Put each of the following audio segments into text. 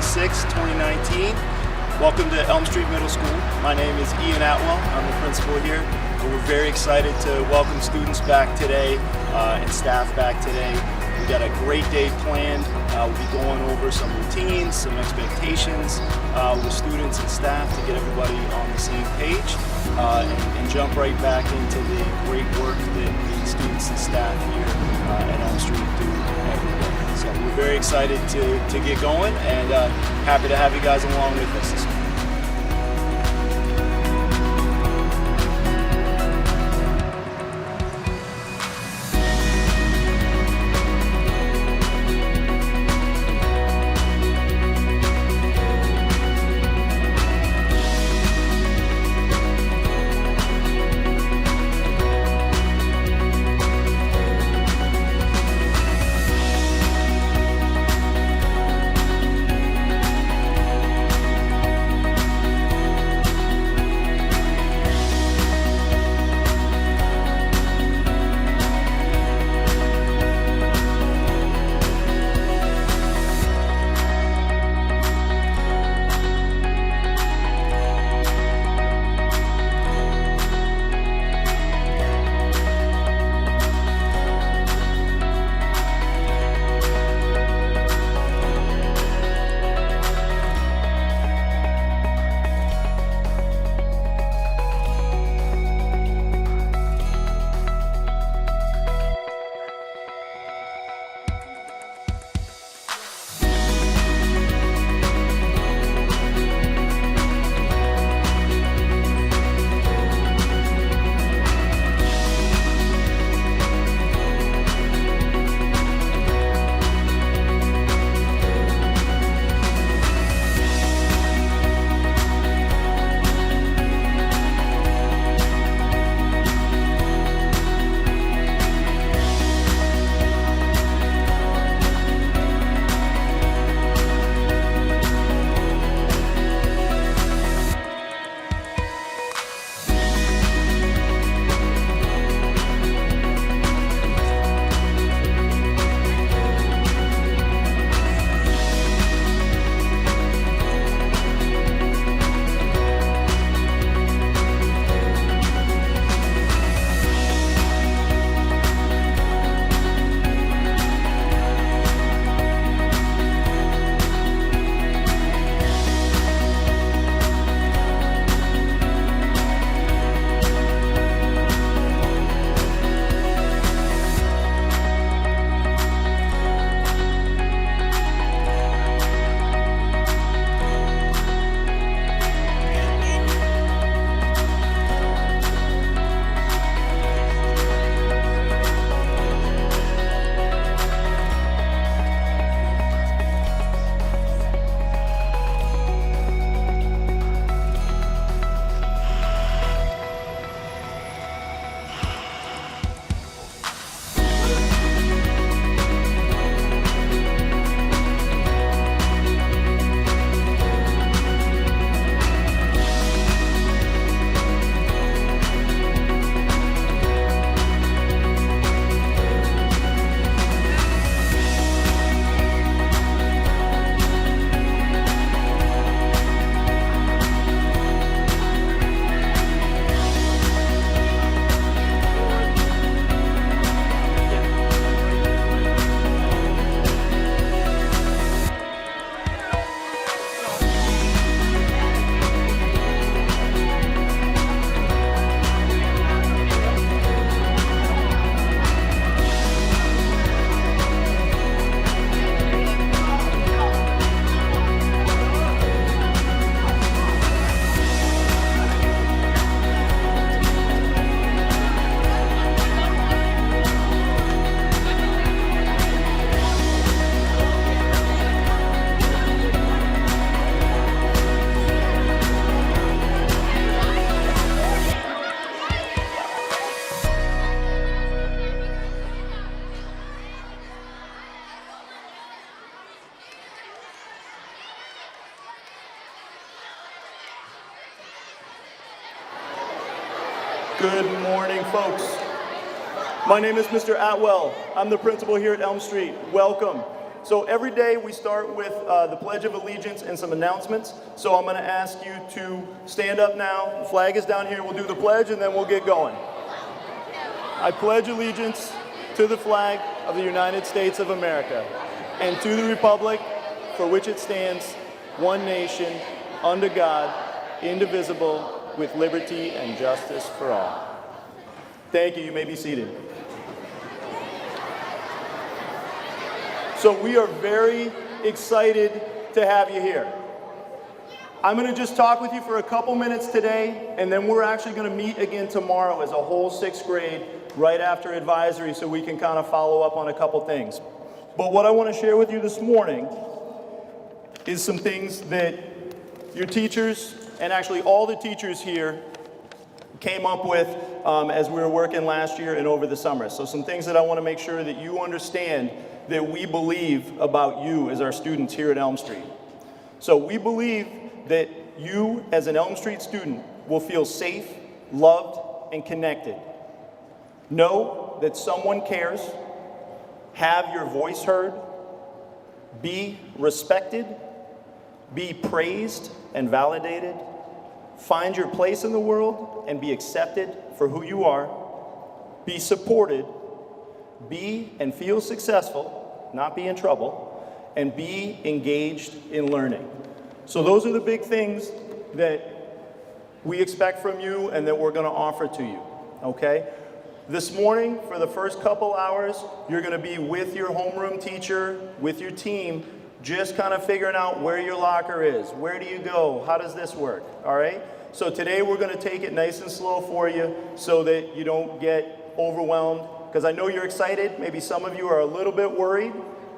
6, 2019. Welcome to Elm Street Middle School. My name is Ian Atwell. I'm the principal here. We're very excited to welcome students back today and staff back today. We got a great day planned. We'll be going over some routines, some expectations with students and staff to get everybody on the same page and jump right back into the great work that the students and staff here at Elm Street do every day. So we're very excited to get going and happy to have you guys along with us this morning. Good morning, folks. My name is Mr. Atwell. I'm the principal here at Elm Street. Welcome. So every day we start with the Pledge of Allegiance and some announcements. So I'm going to ask you to stand up now. The flag is down here. We'll do the pledge and then we'll get going. I pledge allegiance to the flag of the United States of America and to the republic for which it stands, one nation, under God, indivisible, with liberty and justice for all. Thank you. You may be seated. So we are very excited to have you here. I'm going to just talk with you for a couple minutes today, and then we're actually going to meet again tomorrow as a whole 6th grade right after advisory so we can kind of follow up on a couple things. But what I want to share with you this morning is some things that your teachers, and actually all the teachers here, came up with as we were working last year and over the summer. So some things that I want to make sure that you understand that we believe about you as our students here at Elm Street. So we believe that you as an Elm Street student will feel safe, loved, and connected. Know that someone cares, have your voice heard, be respected, be praised and validated, find your place in the world and be accepted for who you are, be supported, be and feel successful, not be in trouble, and be engaged in learning. So those are the big things that we expect from you and that we're going to offer to you, okay? This morning, for the first couple hours, you're going to be with your homeroom teacher, with your team, just kind of figuring out where your locker is. Where do you go? How does this work? All right? So today we're going to take it nice and slow for you so that you don't get overwhelmed. Because I know you're excited. Maybe some of you are a little bit worried,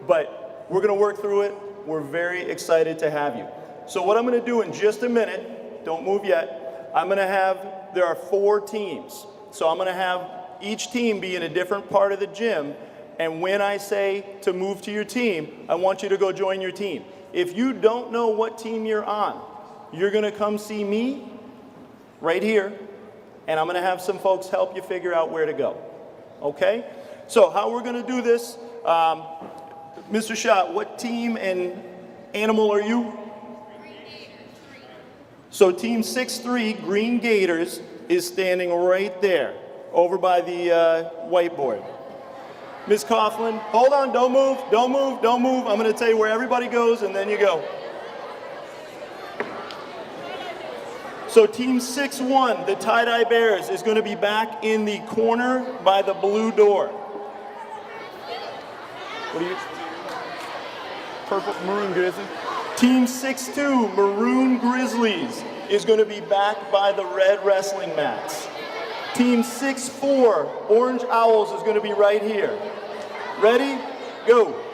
but we're going to work through it. We're very excited to have you. So what I'm going to do in just a minute, don't move yet, there are 4 teams. So I'm going to have each team be in a different part of the gym. And when I say to move to your team, I want you to go join your team. If you don't know what team you're on, you're going to come see me right here, and I'm going to have some folks help you figure out where to go. Okay? So how we're going to do this, Mr. Schott, what team and animal are you? So team 6-3, Green Gators, is standing right there, over by the whiteboard. Ms. Coughlin, hold on, don't move, don't move, don't move. I'm going to tell you where everybody goes, and then you go. So team 6-1, the Tie-Dye Bears, is going to be back in the corner by the blue door. What are you? Purple, Maroon Grizzlies. Team 6-2, Maroon Grizzlies, is going to be back by the red wrestling mats. Team 6-4, Orange Owls, is going to be right here. Ready? Go.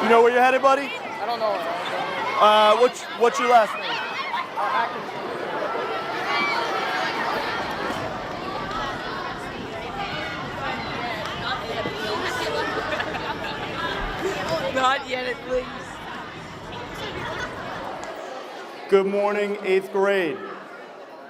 You know where you're headed, buddy? I don't know. What's your last name? Not yet, please. Good morning, 8th grade.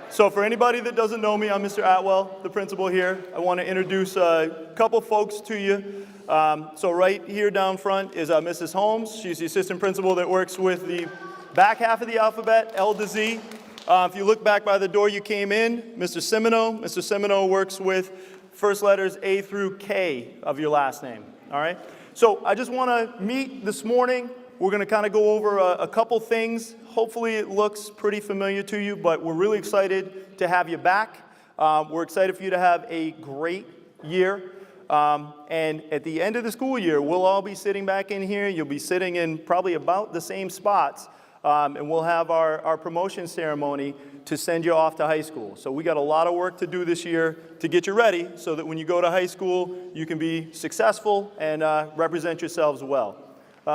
So for anybody that doesn't know me, I'm Mr. Atwell, the principal here. I want to introduce a couple folks to you. So right here down front is Mrs. Holmes. She's the assistant principal that works with the back half of the alphabet, L to Z. If you look back by the door you came in, Mr. Semino. Mr. Semino works with first letters A through K of your last name, all right? So I just want to meet this morning. We're going to kind of go over a couple things. Hopefully it looks pretty familiar to you, but we're really excited to have you back. We're excited for you to have a great year. And at the end of the school year, we'll all be sitting back in here. You'll be sitting in probably about the same spots. And we'll have our promotion ceremony to send you off to high school. So we got a lot of work to do this year to get you ready so that when you go to high school, you can be successful and represent yourselves well.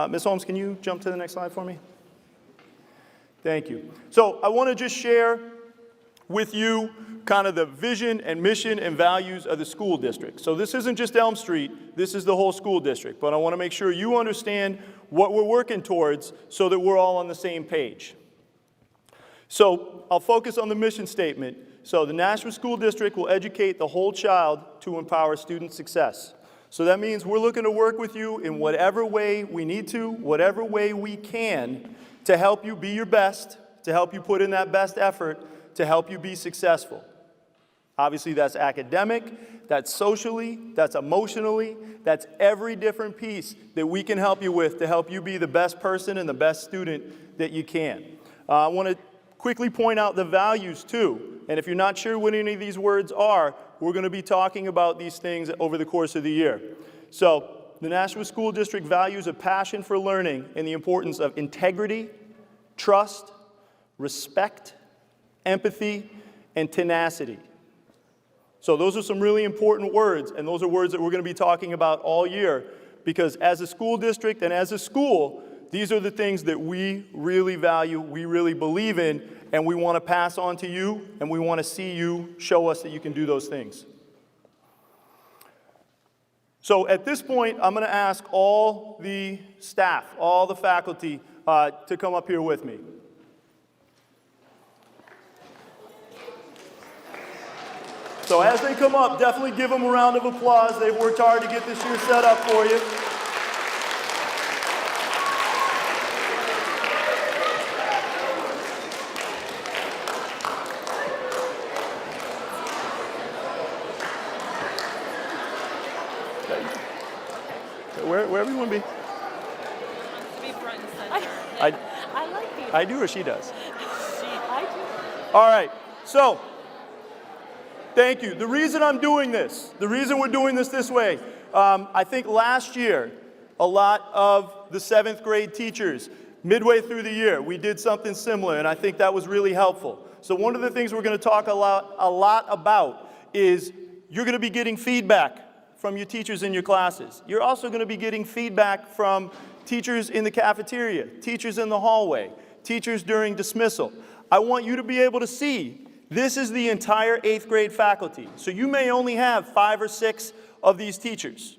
Ms. Holmes, can you jump to the next slide for me? Thank you. So I want to just share with you kind of the vision and mission and values of the school district. So this isn't just Elm Street, this is the whole school district. But I want to make sure you understand what we're working towards so that we're all on the same page. So I'll focus on the mission statement. So the Nashua School District will educate the whole child to empower student success. So that means we're looking to work with you in whatever way we need to, whatever way we can, to help you be your best, to help you put in that best effort, to help you be successful. Obviously, that's academic, that's socially, that's emotionally, that's every different piece that we can help you with to help you be the best person and the best student that you can. I want to quickly point out the values too. And if you're not sure what any of these words are, we're going to be talking about these things over the course of the year. So the Nashua School District values a passion for learning and the importance of integrity, trust, respect, empathy, and tenacity. So those are some really important words, and those are words that we're going to be talking about all year, because as a school district and as a school, these are the things that we really value, we really believe in, and we want to pass on to you, and we want to see you show us that you can do those things. So at this point, I'm going to ask all the staff, all the faculty, to come up here with me. So as they come up, definitely give them a round of applause. They've worked hard to get this year set up for you. Wherever you want to be. Be front and center. I like you. I do or she does? I do. All right, so thank you. The reason I'm doing this, the reason we're doing this way, I think last year, a lot of the 7th grade teachers, midway through the year, we did something similar, and I think that was really helpful. So one of the things we're going to talk a lot about is you're going to be getting feedback from your teachers in your classes. You're also going to be getting feedback from teachers in the cafeteria, teachers in the hallway, teachers during dismissal. I want you to be able to see this is the entire 8th grade faculty. So you may only have 5 or 6 of these teachers.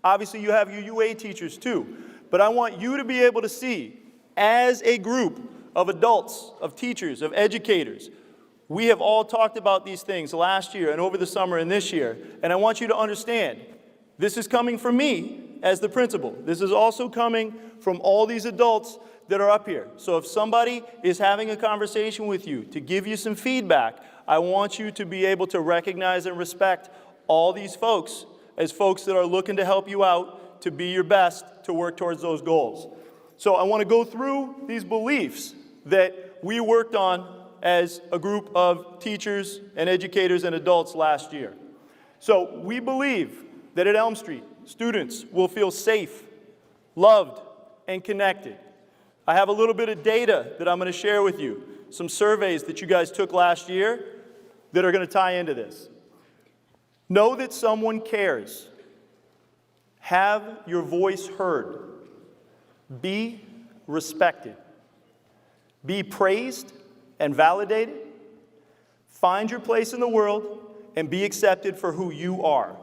Obviously you have your UA teachers too. But I want you to be able to see, as a group of adults, of teachers, of educators, we have all talked about these things last year and over the summer and this year. And I want you to understand, this is coming from me as the principal. This is also coming from all these adults that are up here. So if somebody is having a conversation with you to give you some feedback, I want you to be able to recognize and respect all these folks as folks that are looking to help you out to be your best to work towards those goals. So I want to go through these beliefs that we worked on as a group of teachers and educators and adults last year. So we believe that at Elm Street, students will feel safe, loved, and connected. I have a little bit of data that I'm going to share with you, some surveys that you guys took last year that are going to tie into this. Know that someone cares. Have your voice heard. Be respected. Be praised and validated. Find your place in the world and be accepted for who you are.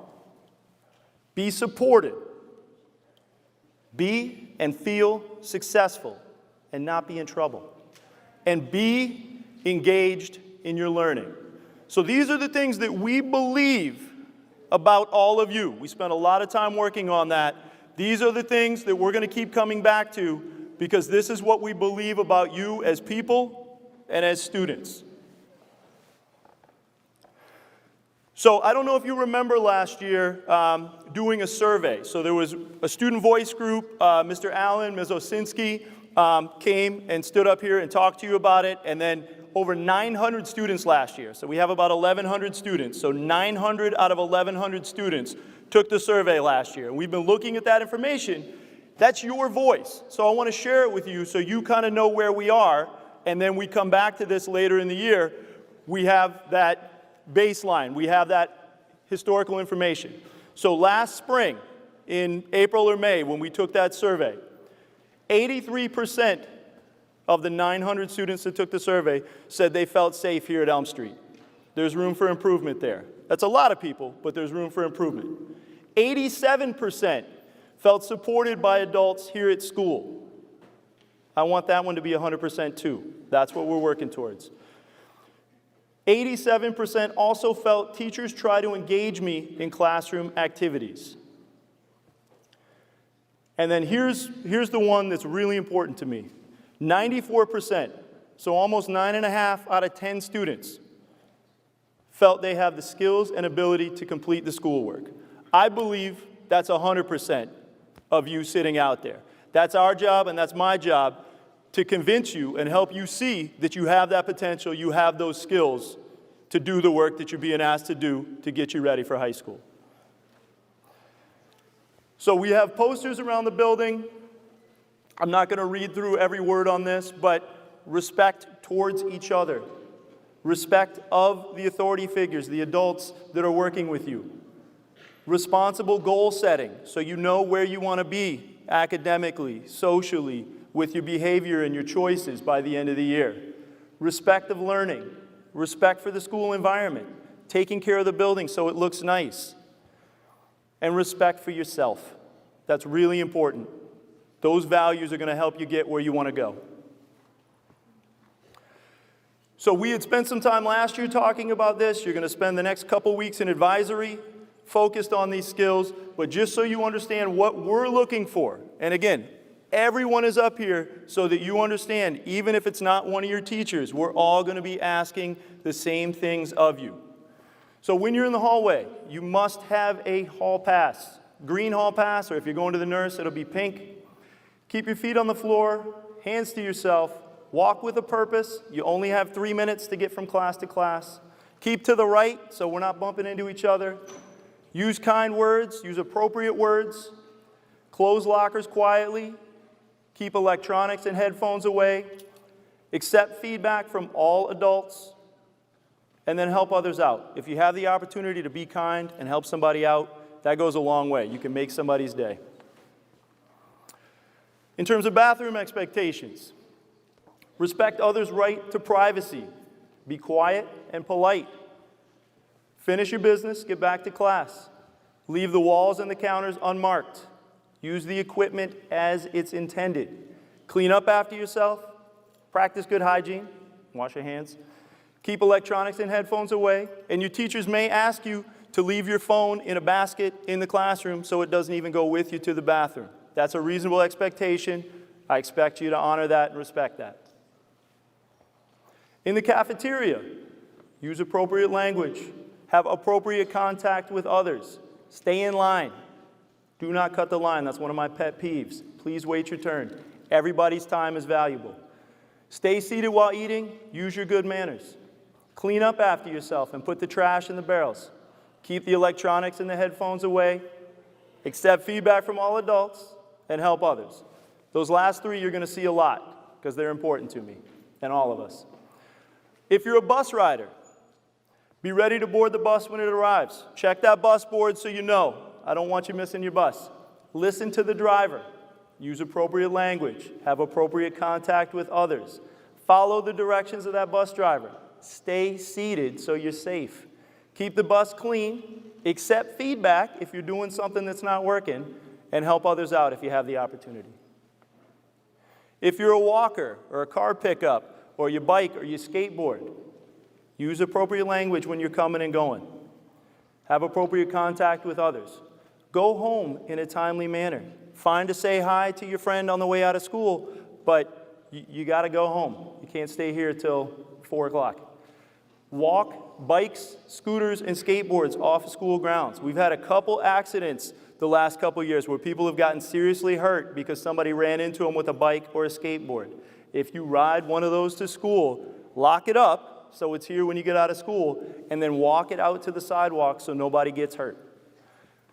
Be supported. Be and feel successful and not be in trouble. And be engaged in your learning. So these are the things that we believe about all of you. We spent a lot of time working on that. These are the things that we're going to keep coming back to because this is what we believe about you as people and as students. So I don't know if you remember last year doing a survey. So there was a student voice group. Mr. Allen, Ms. Osinski came and stood up here and talked to you about it. And then over 900 students last year. So we have about 1,100 students. So 900 out of 1,100 students took the survey last year. And we've been looking at that information. That's your voice. So I want to share it with you so you kind of know where we are. And then we come back to this later in the year. We have that baseline. We have that historical information. So last spring, in April or May, when we took that survey, 83% of the 900 students that took the survey said they felt safe here at Elm Street. There's room for improvement there. That's a lot of people, but there's room for improvement. 87% felt supported by adults here at school. I want that one to be 100% too. That's what we're working towards. 87% also felt teachers try to engage me in classroom activities. And then here's the one that's really important to me. 94%, so almost 9.5 out of 10 students, felt they have the skills and ability to complete the schoolwork. I believe that's 100% of you sitting out there. That's our job and that's my job to convince you and help you see that you have that potential, you have those skills to do the work that you're being asked to do to get you ready for high school. So we have posters around the building. I'm not going to read through every word on this, but respect towards each other. Respect of the authority figures, the adults that are working with you. Responsible goal setting, so you know where you want to be academically, socially, with your behavior and your choices by the end of the year. Respect of learning. Respect for the school environment. Taking care of the building so it looks nice. And respect for yourself. That's really important. Those values are going to help you get where you want to go. So we had spent some time last year talking about this. You're going to spend the next couple weeks in advisory focused on these skills, but just so you understand what we're looking for. And again, everyone is up here so that you understand, even if it's not one of your teachers, we're all going to be asking the same things of you. So when you're in the hallway, you must have a hall pass. Green hall pass, or if you're going to the nurse, it'll be pink. Keep your feet on the floor, hands to yourself. Walk with a purpose. You only have 3 minutes to get from class to class. Keep to the right so we're not bumping into each other. Use kind words. Use appropriate words. Close lockers quietly. Keep electronics and headphones away. Accept feedback from all adults. And then help others out. If you have the opportunity to be kind and help somebody out, that goes a long way. You can make somebody's day. In terms of bathroom expectations, respect others' right to privacy. Be quiet and polite. Finish your business, get back to class. Leave the walls and the counters unmarked. Use the equipment as it's intended. Clean up after yourself. Practice good hygiene. Wash your hands. Keep electronics and headphones away. And your teachers may ask you to leave your phone in a basket in the classroom so it doesn't even go with you to the bathroom. That's a reasonable expectation. I expect you to honor that and respect that. In the cafeteria, use appropriate language. Have appropriate contact with others. Stay in line. Do not cut the line. That's one of my pet peeves. Please wait your turn. Everybody's time is valuable. Stay seated while eating. Use your good manners. Clean up after yourself and put the trash in the barrels. Keep the electronics and the headphones away. Accept feedback from all adults and help others. Those last three you're going to see a lot because they're important to me and all of us. If you're a bus rider, be ready to board the bus when it arrives. Check that bus board so you know. I don't want you missing your bus. Listen to the driver. Use appropriate language. Have appropriate contact with others. Follow the directions of that bus driver. Stay seated so you're safe. Keep the bus clean. Accept feedback if you're doing something that's not working. And help others out if you have the opportunity. If you're a walker or a car pickup or you bike or you skateboard, use appropriate language when you're coming and going. Have appropriate contact with others. Go home in a timely manner. Fine to say hi to your friend on the way out of school, but you got to go home. You can't stay here till 4 o'clock. Walk bikes, scooters, and skateboards off of school grounds. We've had a couple accidents the last couple years where people have gotten seriously hurt because somebody ran into them with a bike or a skateboard. If you ride one of those to school, lock it up so it's here when you get out of school, and then walk it out to the sidewalk so nobody gets hurt.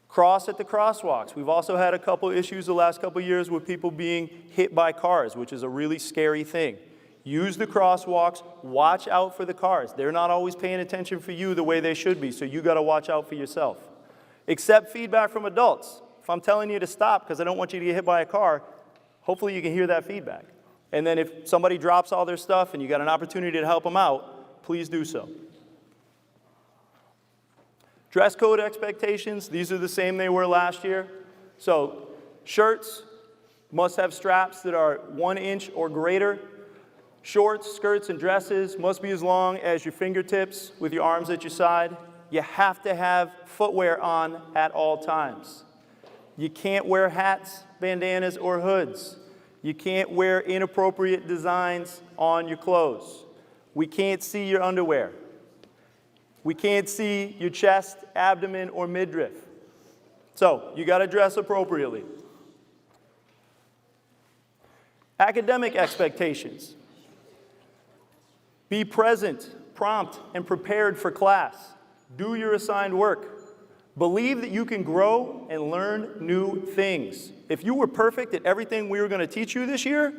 Cross at the crosswalks. We've also had a couple issues the last couple years with people being hit by cars, which is a really scary thing. Use the crosswalks. Watch out for the cars. They're not always paying attention for you the way they should be, so you got to watch out for yourself. Accept feedback from adults. If I'm telling you to stop because I don't want you to get hit by a car, hopefully you can hear that feedback. And then if somebody drops all their stuff and you got an opportunity to help them out, please do so. Dress code expectations, these are the same they were last year. So shirts must have straps that are 1 inch or greater. Shorts, skirts, and dresses must be as long as your fingertips with your arms at your side. You have to have footwear on at all times. You can't wear hats, bandanas, or hoods. You can't wear inappropriate designs on your clothes. We can't see your underwear. We can't see your chest, abdomen, or midriff. So you got to dress appropriately. Academic expectations. Be present, prompt, and prepared for class. Do your assigned work. Believe that you can grow and learn new things. If you were perfect at everything we were going to teach you this year,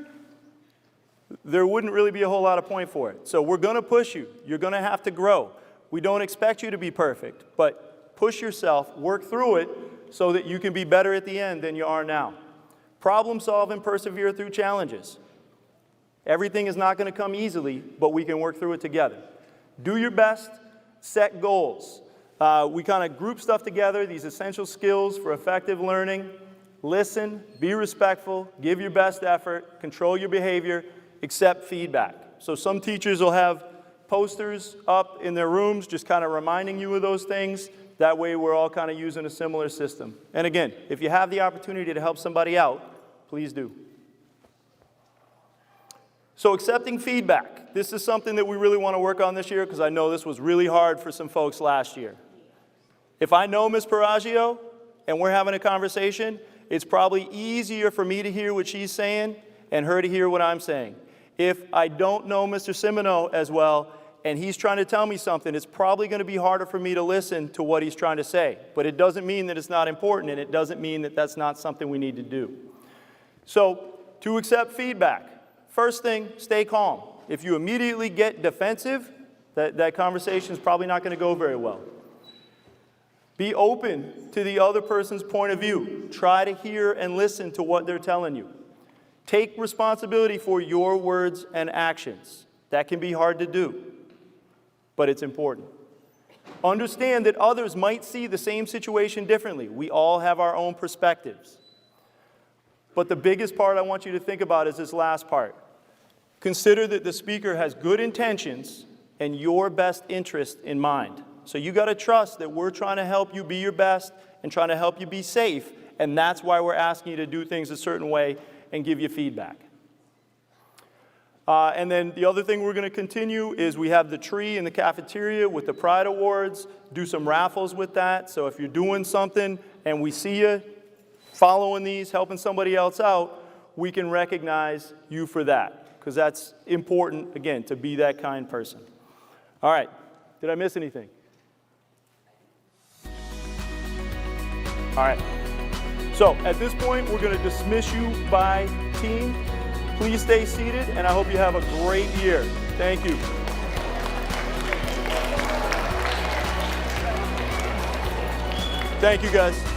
there wouldn't really be a whole lot of point for it. So we're going to push you. You're going to have to grow. We don't expect you to be perfect, but push yourself, work through it so that you can be better at the end than you are now. Problem solve and persevere through challenges. Everything is not going to come easily, but we can work through it together. Do your best, set goals. We kind of group stuff together, these essential skills for effective learning. Listen, be respectful, give your best effort, control your behavior, accept feedback. So some teachers will have posters up in their rooms just kind of reminding you of those things. That way we're all kind of using a similar system. And again, if you have the opportunity to help somebody out, please do. So accepting feedback. This is something that we really want to work on this year because I know this was really hard for some folks last year. If I know Ms. Peragio and we're having a conversation, it's probably easier for me to hear what she's saying and her to hear what I'm saying. If I don't know Mr. Simino as well and he's trying to tell me something, it's probably going to be harder for me to listen to what he's trying to say. But it doesn't mean that it's not important, and it doesn't mean that that's not something we need to do. So to accept feedback. First thing, stay calm. If you immediately get defensive, that conversation is probably not going to go very well. Be open to the other person's point of view. Try to hear and listen to what they're telling you. Take responsibility for your words and actions. That can be hard to do, but it's important. Understand that others might see the same situation differently. We all have our own perspectives. But the biggest part I want you to think about is this last part. Consider that the speaker has good intentions and your best interest in mind. So you got to trust that we're trying to help you be your best and trying to help you be safe, and that's why we're asking you to do things a certain way and give you feedback. And then the other thing we're going to continue is we have the tree in the cafeteria with the Pride Awards. Do some raffles with that. So if you're doing something and we see you following these, helping somebody else out, we can recognize you for that. Because that's important, again, to be that kind person. All right. Did I miss anything? All right. So at this point, we're going to dismiss you by team. Please stay seated, and I hope you have a great year. Thank you. Thank you, guys.